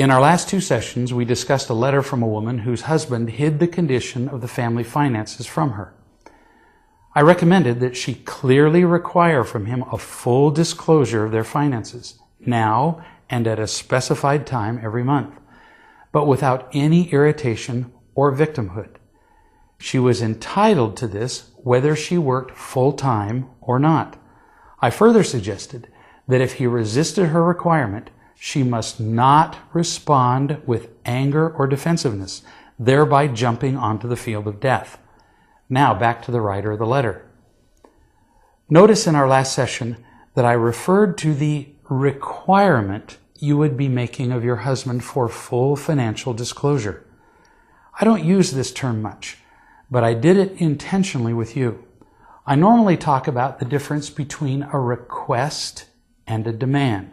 In our last two sessions, we discussed a letter from a woman whose husband hid the condition of the family finances from her. I recommended that she clearly require from him a full disclosure of their finances, now and at a specified time every month, but without any irritation or victimhood. She was entitled to this whether she worked full-time or not. I further suggested that if he resisted her requirement, she must not respond with anger or defensiveness, thereby jumping onto the field of death. Now back to the writer of the letter. Notice in our last session that I referred to the requirement you would be making of your husband for full financial disclosure. I don't use this term much, but I did it intentionally with you. I normally talk about the difference between a request and a demand.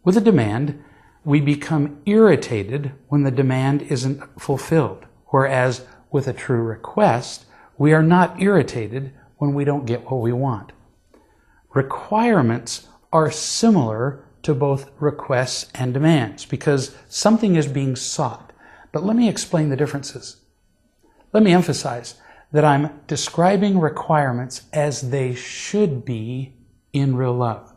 With a demand, we become irritated when the demand isn't fulfilled, whereas with a true request, we are not irritated when we don't get what we want. Requirements are similar to both requests and demands because something is being sought. But let me explain the differences. Let me emphasize that I'm describing requirements as they should be in real love.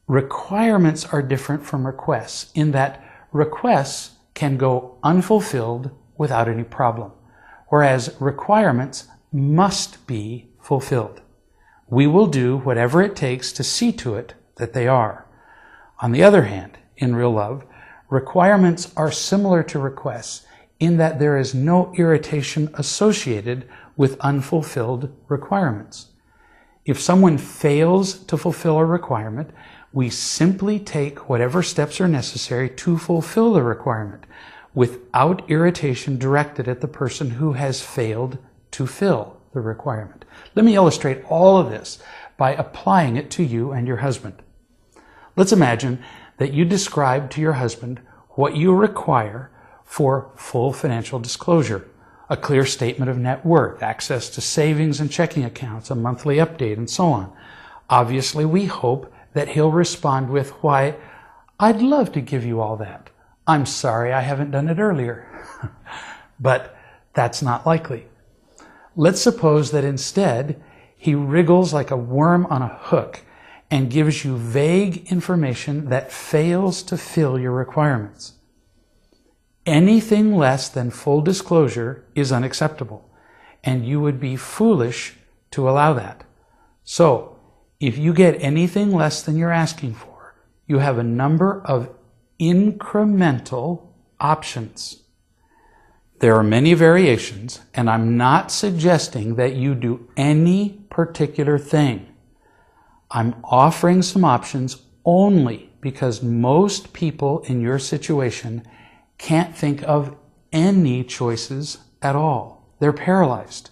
Requirements are different from requests in that requests can go unfulfilled without any problem, whereas requirements must be fulfilled. We will do whatever it takes to see to it that they are. On the other hand, in real love, requirements are similar to requests in that there is no irritation associated with unfulfilled requirements. If someone fails to fulfill a requirement, we simply take whatever steps are necessary to fulfill the requirement without irritation directed at the person who has failed to fill the requirement. Let me illustrate all of this by applying it to you and your husband. Let's imagine that you describe to your husband what you require for full financial disclosure, a clear statement of net worth, access to savings and checking accounts, a monthly update, and so on. Obviously, we hope that he'll respond with, "Why, I'd love to give you all that. I'm sorry I haven't done it earlier." But that's not likely. Let's suppose that instead he wriggles like a worm on a hook and gives you vague information that fails to fill your requirements. Anything less than full disclosure is unacceptable, and you would be foolish to allow that. So, if you get anything less than you're asking for, you have a number of incremental options. There are many variations, and I'm not suggesting that you do any particular thing. I'm offering some options only because most people in your situation can't think of any choices at all. They're paralyzed.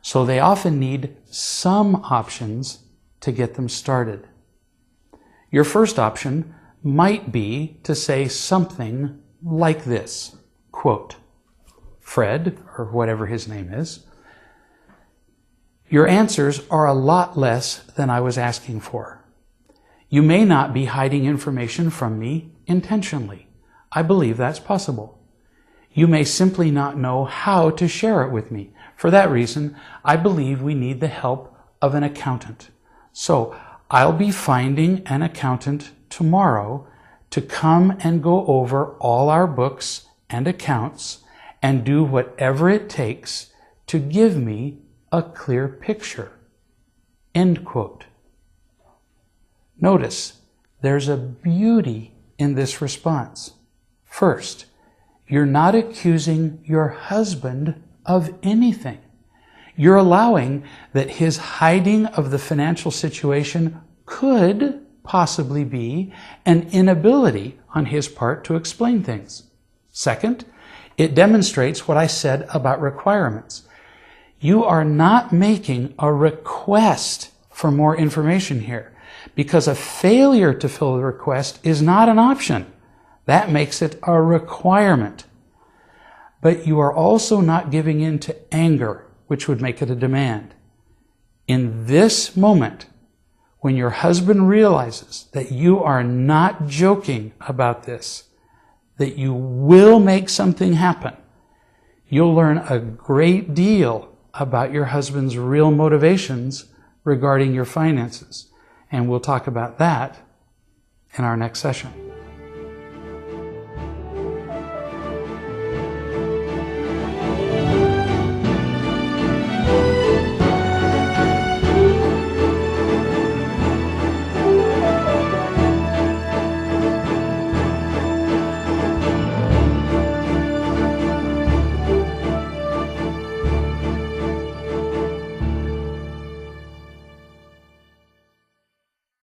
So they often need some options to get them started. Your first option might be to say something like this, quote, "Fred," or whatever his name is, "your answers are a lot less than I was asking for. You may not be hiding information from me intentionally. I believe that's possible. You may simply not know how to share it with me. For that reason, I believe we need the help of an accountant. So I'll be finding an accountant tomorrow to come and go over all our books and accounts and do whatever it takes to give me a clear picture." End quote. Notice there's a beauty in this response. First, you're not accusing your husband of anything. You're allowing that his hiding of the financial situation could possibly be an inability on his part to explain things. Second, it demonstrates what I said about requirements. You are not making a request for more information here because a failure to fill the request is not an option. That makes it a requirement. But you are also not giving in to anger, which would make it a demand. In this moment, when your husband realizes that you are not joking about this, that you will make something happen, you'll learn a great deal about your husband's real motivations regarding your finances. And we'll talk about that in our next session.